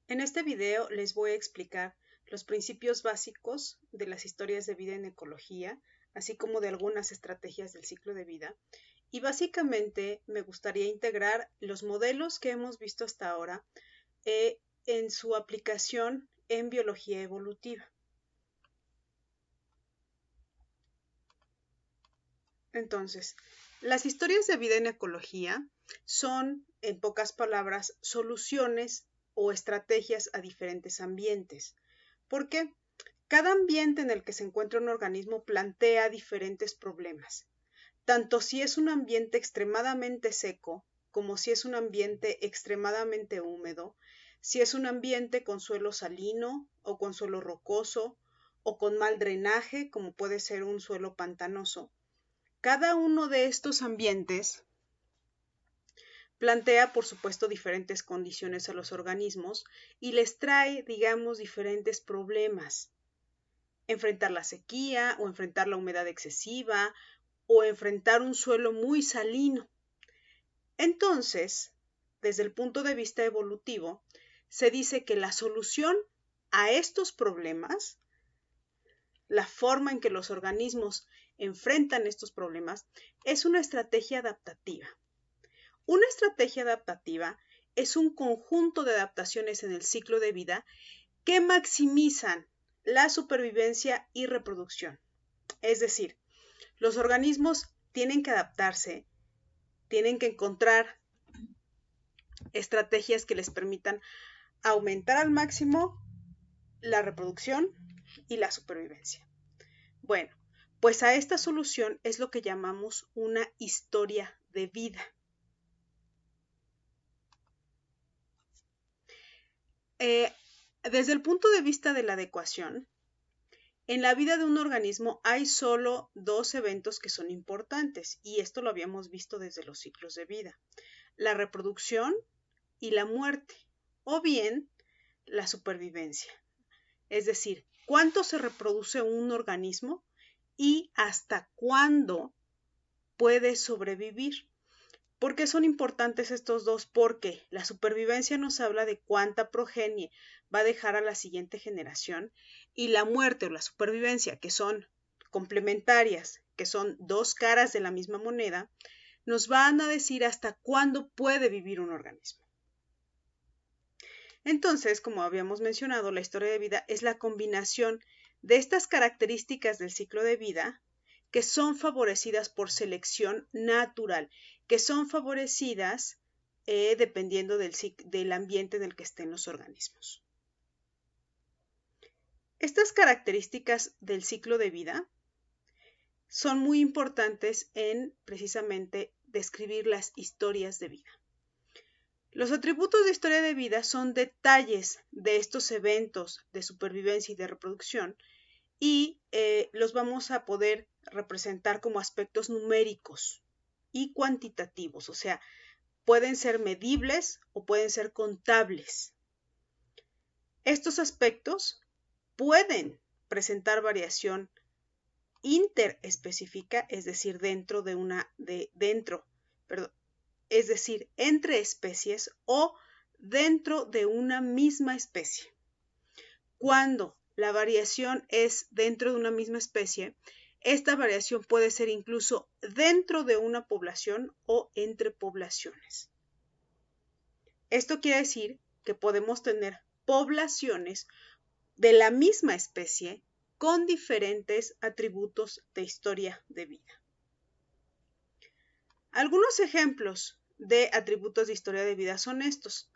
En este video les voy a explicar los principios básicos de las historias de vida en ecología, así como de algunas estrategias del ciclo de vida. Y básicamente me gustaría integrar los modelos que hemos visto hasta ahora en su aplicación en biología evolutiva. Entonces, las historias de vida en ecología son, en pocas palabras, soluciones o estrategias a diferentes ambientes. ¿Por qué? Cada ambiente en el que se encuentra un organismo plantea diferentes problemas, tanto si es un ambiente extremadamente seco como si es un ambiente extremadamente húmedo, si es un ambiente con suelo salino o con suelo rocoso o con mal drenaje como puede ser un suelo pantanoso. Cada uno de estos ambientes plantea, por supuesto, diferentes condiciones a los organismos y les trae, digamos, diferentes problemas. Enfrentar la sequía o enfrentar la humedad excesiva o enfrentar un suelo muy salino. Entonces, desde el punto de vista evolutivo, se dice que la solución a estos problemas, la forma en que los organismos enfrentan estos problemas, es una estrategia adaptativa. Una estrategia adaptativa es un conjunto de adaptaciones en el ciclo de vida que maximizan la supervivencia y reproducción. Es decir, los organismos tienen que adaptarse, tienen que encontrar estrategias que les permitan aumentar al máximo la reproducción y la supervivencia. Bueno, pues a esta solución es lo que llamamos una historia de vida. Desde el punto de vista de la adecuación, en la vida de un organismo hay solo dos eventos que son importantes, y esto lo habíamos visto desde los ciclos de vida: la reproducción y la muerte, o bien la supervivencia. Es decir, cuánto se reproduce un organismo y hasta cuándo puede sobrevivir. ¿Por qué son importantes estos dos? Porque la supervivencia nos habla de cuánta progenie va a dejar a la siguiente generación, y la muerte o la supervivencia, que son complementarias, que son dos caras de la misma moneda, nos van a decir hasta cuándo puede vivir un organismo. Entonces, como habíamos mencionado, la historia de vida es la combinación de estas características del ciclo de vida que son favorecidas por selección natural, que son favorecidas dependiendo del ambiente en el que estén los organismos. Estas características del ciclo de vida son muy importantes en precisamente describir las historias de vida. Los atributos de historia de vida son detalles de estos eventos de supervivencia y de reproducción, y los vamos a poder representar como aspectos numéricos y cuantitativos, o sea, pueden ser medibles o pueden ser contables. Estos aspectos pueden presentar variación interespecífica, es decir, es decir, entre especies o dentro de una misma especie. Cuando la variación es dentro de una misma especie, esta variación puede ser incluso dentro de una población o entre poblaciones. Esto quiere decir que podemos tener poblaciones de la misma especie con diferentes atributos de historia de vida. Algunos ejemplos de atributos de historia de vida son estos: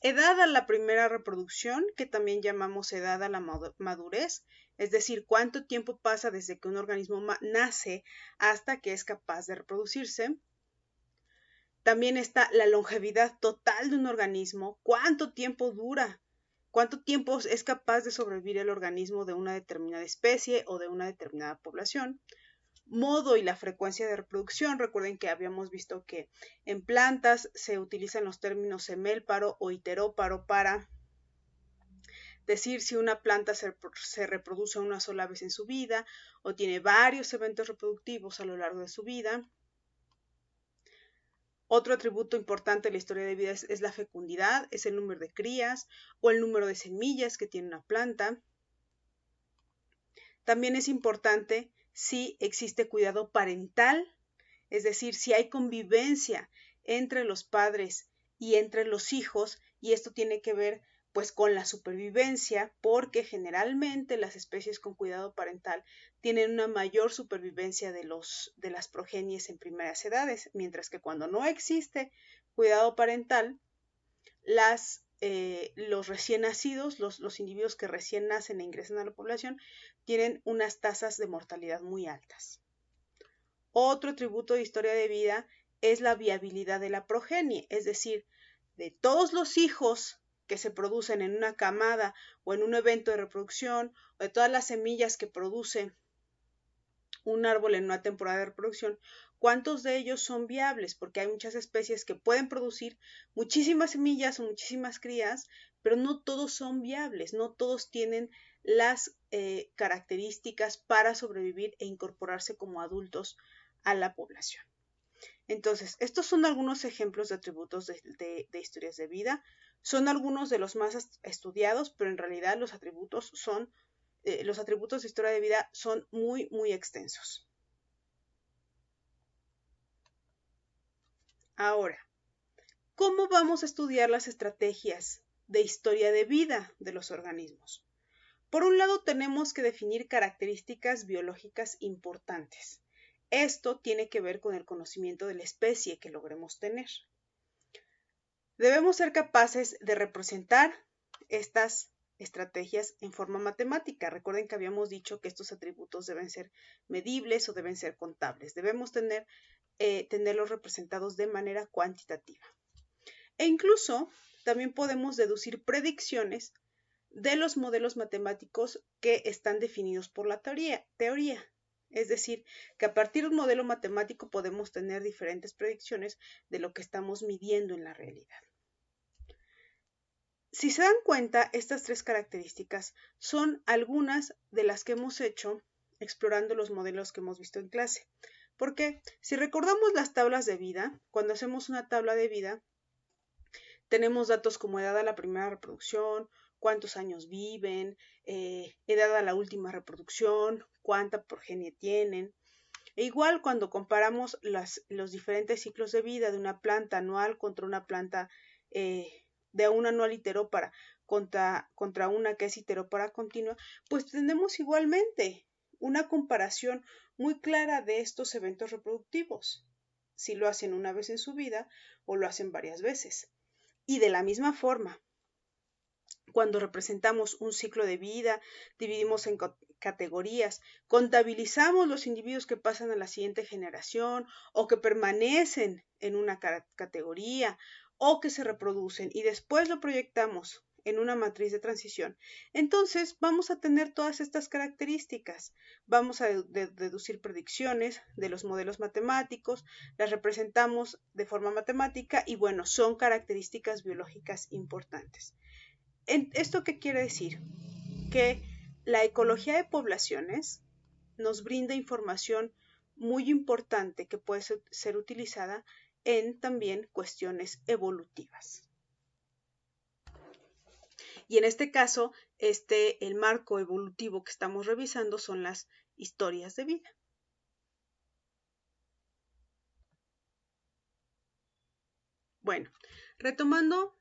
edad a la primera reproducción, que también llamamos edad a la madurez, es decir, cuánto tiempo pasa desde que un organismo nace hasta que es capaz de reproducirse. También está la longevidad total de un organismo, cuánto tiempo dura, cuánto tiempo es capaz de sobrevivir el organismo de una determinada especie o de una determinada población. Modo y la frecuencia de reproducción. Recuerden que habíamos visto que en plantas se utilizan los términos semélparo o iteróparo para decir si una planta se reproduce una sola vez en su vida o tiene varios eventos reproductivos a lo largo de su vida. Otro atributo importante de la historia de vida es la fecundidad, es el número de crías o el número de semillas que tiene una planta. También es importante si existe cuidado parental, es decir, si hay convivencia entre los padres y entre los hijos, y esto tiene que ver pues con la supervivencia, porque generalmente las especies con cuidado parental tienen una mayor supervivencia de las progenies en primeras edades, mientras que cuando no existe cuidado parental, los recién nacidos, los individuos que recién nacen e ingresan a la población, tienen unas tasas de mortalidad muy altas. Otro atributo de historia de vida es la viabilidad de la progenie, es decir, de todos los hijos que se producen en una camada o en un evento de reproducción, o de todas las semillas que produce un árbol en una temporada de reproducción, ¿cuántos de ellos son viables? Porque hay muchas especies que pueden producir muchísimas semillas o muchísimas crías, pero no todos son viables, no todos tienen las características para sobrevivir e incorporarse como adultos a la población. Entonces, estos son algunos ejemplos de atributos de historias de vida. Son algunos de los más estudiados, pero en realidad los atributos de historia de vida son muy, muy extensos. Ahora, ¿cómo vamos a estudiar las estrategias de historia de vida de los organismos? Por un lado, tenemos que definir características biológicas importantes. Esto tiene que ver con el conocimiento de la especie que logremos tener. Debemos ser capaces de representar estas estrategias en forma matemática. Recuerden que habíamos dicho que estos atributos deben ser medibles o deben ser contables. Debemos tenerlos representados de manera cuantitativa. E incluso también podemos deducir predicciones de los modelos matemáticos que están definidos por la teoría. Es decir, que a partir de un modelo matemático podemos tener diferentes predicciones de lo que estamos midiendo en la realidad. Si se dan cuenta, estas tres características son algunas de las que hemos hecho explorando los modelos que hemos visto en clase. Porque si recordamos las tablas de vida, cuando hacemos una tabla de vida, tenemos datos como edad a la primera reproducción, cuántos años viven, edad a la última reproducción, cuánta progenie tienen. E igual cuando comparamos los diferentes ciclos de vida de una planta anual contra una planta de una anual iterópara contra una que es iterópara continua, pues tenemos igualmente una comparación muy clara de estos eventos reproductivos, si lo hacen una vez en su vida o lo hacen varias veces. Y de la misma forma, cuando representamos un ciclo de vida, dividimos en categorías, contabilizamos los individuos que pasan a la siguiente generación o que permanecen en una categoría o que se reproducen y después lo proyectamos en una matriz de transición, entonces vamos a tener todas estas características. Vamos a deducir predicciones de los modelos matemáticos, las representamos de forma matemática y bueno, son características biológicas importantes. ¿Esto qué quiere decir? Que la ecología de poblaciones nos brinda información muy importante que puede ser utilizada en también cuestiones evolutivas. Y en este caso, el marco evolutivo que estamos revisando son las historias de vida. Bueno, retomando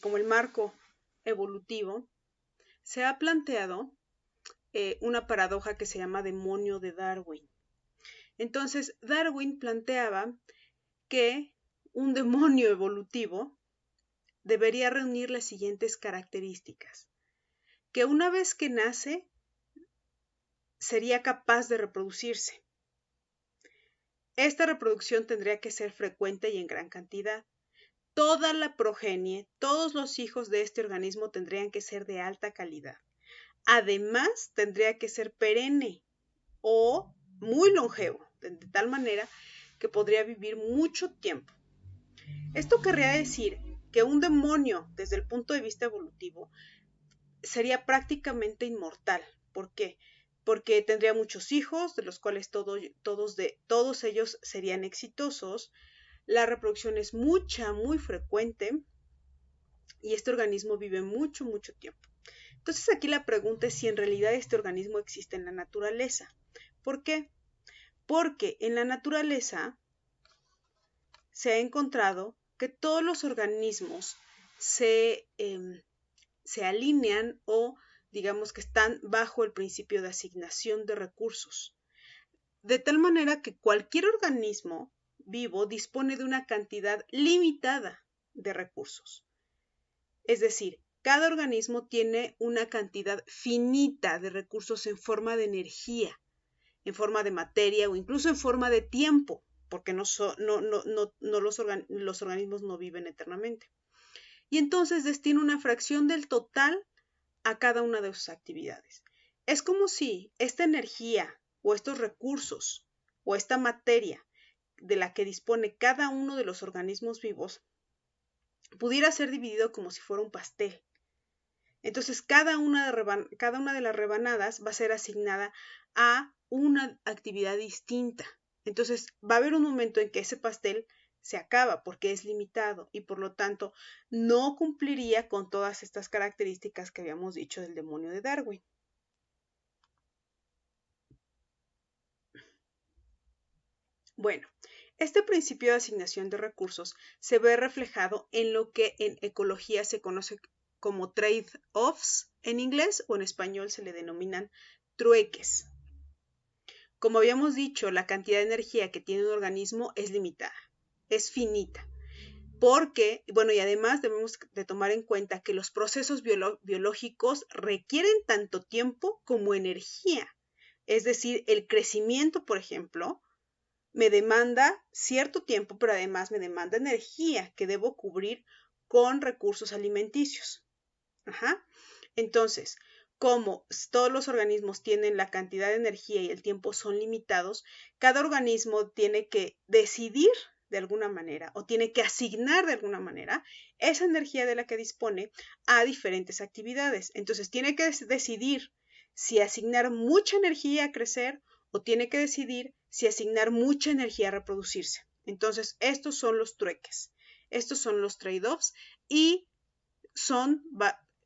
como el marco evolutivo, se ha planteado una paradoja que se llama demonio de Darwin. Entonces, Darwin planteaba que un demonio evolutivo debería reunir las siguientes características: que una vez que nace, sería capaz de reproducirse. Esta reproducción tendría que ser frecuente y en gran cantidad. Toda la progenie, todos los hijos de este organismo tendrían que ser de alta calidad. Además, tendría que ser perenne o muy longevo, de tal manera que podría vivir mucho tiempo. Esto querría decir que un demonio, desde el punto de vista evolutivo, sería prácticamente inmortal. ¿Por qué? porque tendría muchos hijos, de los cuales todos ellos serían exitosos. La reproducción es muy frecuente y este organismo vive mucho tiempo. Entonces aquí la pregunta es si en realidad este organismo existe en la naturaleza. ¿Por qué? Porque en la naturaleza se ha encontrado que todos los organismos se alinean o digamos que están bajo el principio de asignación de recursos. De tal manera que cualquier organismo vivo dispone de una cantidad limitada de recursos. Es decir, cada organismo tiene una cantidad finita de recursos en forma de energía, en forma de materia o incluso en forma de tiempo, porque los organismos no viven eternamente. Y entonces destina una fracción del total a cada una de sus actividades. Es como si esta energía o estos recursos o esta materia de la que dispone cada uno de los organismos vivos pudiera ser dividido como si fuera un pastel. Entonces cada una de las rebanadas va a ser asignada a una actividad distinta. Entonces va a haber un momento en que ese pastel se acaba porque es limitado y por lo tanto no cumpliría con todas estas características que habíamos dicho del demonio de Darwin. Bueno, este principio de asignación de recursos se ve reflejado en lo que en ecología se conoce como trade-offs en inglés o en español se le denominan trueques. Como habíamos dicho, la cantidad de energía que tiene un organismo es limitada, es finita. Porque, bueno, y además debemos de tomar en cuenta que los procesos biológicos requieren tanto tiempo como energía. Es decir, el crecimiento, por ejemplo, me demanda cierto tiempo, pero además me demanda energía que debo cubrir con recursos alimenticios. Entonces, como todos los organismos tienen la cantidad de energía y el tiempo son limitados, cada organismo tiene que decidir de alguna manera o tiene que asignar de alguna manera esa energía de la que dispone a diferentes actividades. Entonces tiene que decidir si asignar mucha energía a crecer o tiene que decidir si asignar mucha energía a reproducirse. Entonces estos son los trueques, estos son los trade-offs y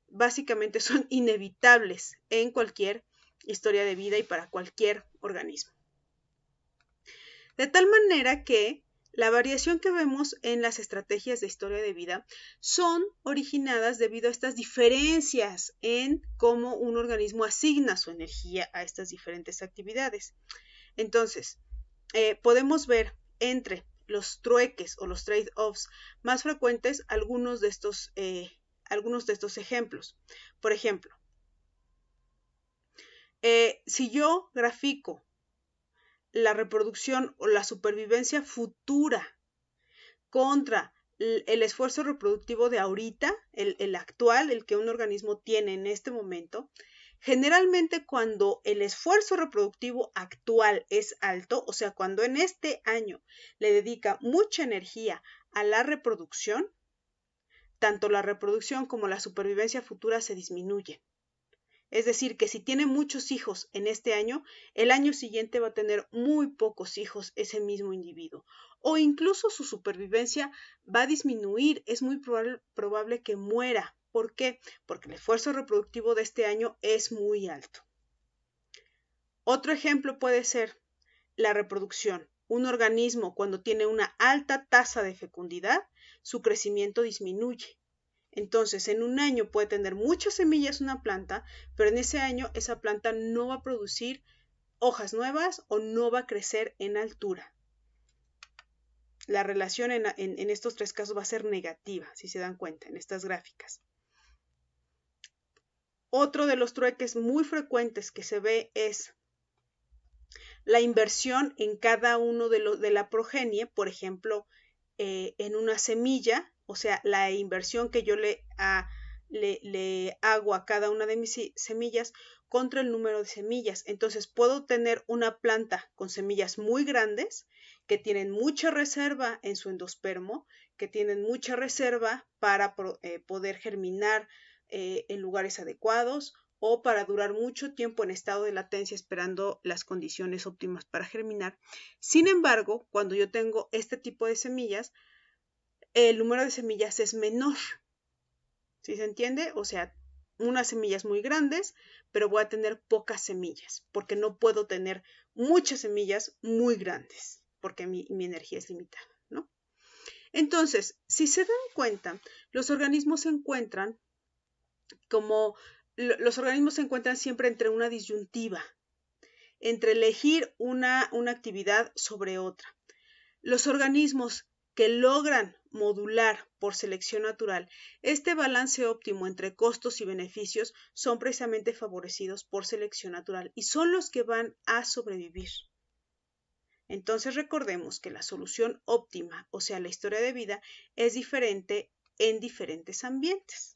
básicamente son inevitables en cualquier historia de vida y para cualquier organismo. De tal manera que la variación que vemos en las estrategias de historia de vida son originadas debido a estas diferencias en cómo un organismo asigna su energía a estas diferentes actividades. Entonces, podemos ver entre los trueques o los trade-offs más frecuentes algunos de estos ejemplos. Por ejemplo, si yo grafico la reproducción o la supervivencia futura contra el esfuerzo reproductivo de ahorita, el actual, el que un organismo tiene en este momento, generalmente cuando el esfuerzo reproductivo actual es alto, o sea, cuando en este año le dedica mucha energía a la reproducción, tanto la reproducción como la supervivencia futura se disminuyen. Es decir, que si tiene muchos hijos en este año, el año siguiente va a tener muy pocos hijos ese mismo individuo. O incluso su supervivencia va a disminuir. Es muy probable que muera. ¿Por qué? Porque el esfuerzo reproductivo de este año es muy alto. Otro ejemplo puede ser la reproducción. Un organismo cuando tiene una alta tasa de fecundidad, su crecimiento disminuye. Entonces, en un año puede tener muchas semillas una planta, pero en ese año esa planta no va a producir hojas nuevas o no va a crecer en altura. La relación en estos tres casos va a ser negativa, si se dan cuenta, en estas gráficas. Otro de los trueques muy frecuentes que se ve es la inversión en cada uno de la progenie, por ejemplo, en una semilla, o sea, la inversión que yo le hago a cada una de mis semillas contra el número de semillas. Entonces puedo tener una planta con semillas muy grandes que tienen mucha reserva en su endospermo, que tienen mucha reserva para poder germinar en lugares adecuados o para durar mucho tiempo en estado de latencia esperando las condiciones óptimas para germinar. Sin embargo, cuando yo tengo este tipo de semillas, el número de semillas es menor. ¿Sí se entiende? O sea, unas semillas muy grandes, pero voy a tener pocas semillas, porque no puedo tener muchas semillas muy grandes, porque mi energía es limitada, ¿no? Entonces, si se dan cuenta, los organismos se encuentran siempre entre una disyuntiva, entre elegir una actividad sobre otra. Los organismos que logran modular por selección natural este balance óptimo entre costos y beneficios son precisamente favorecidos por selección natural y son los que van a sobrevivir. Entonces recordemos que la solución óptima, o sea, la historia de vida, es diferente en diferentes ambientes.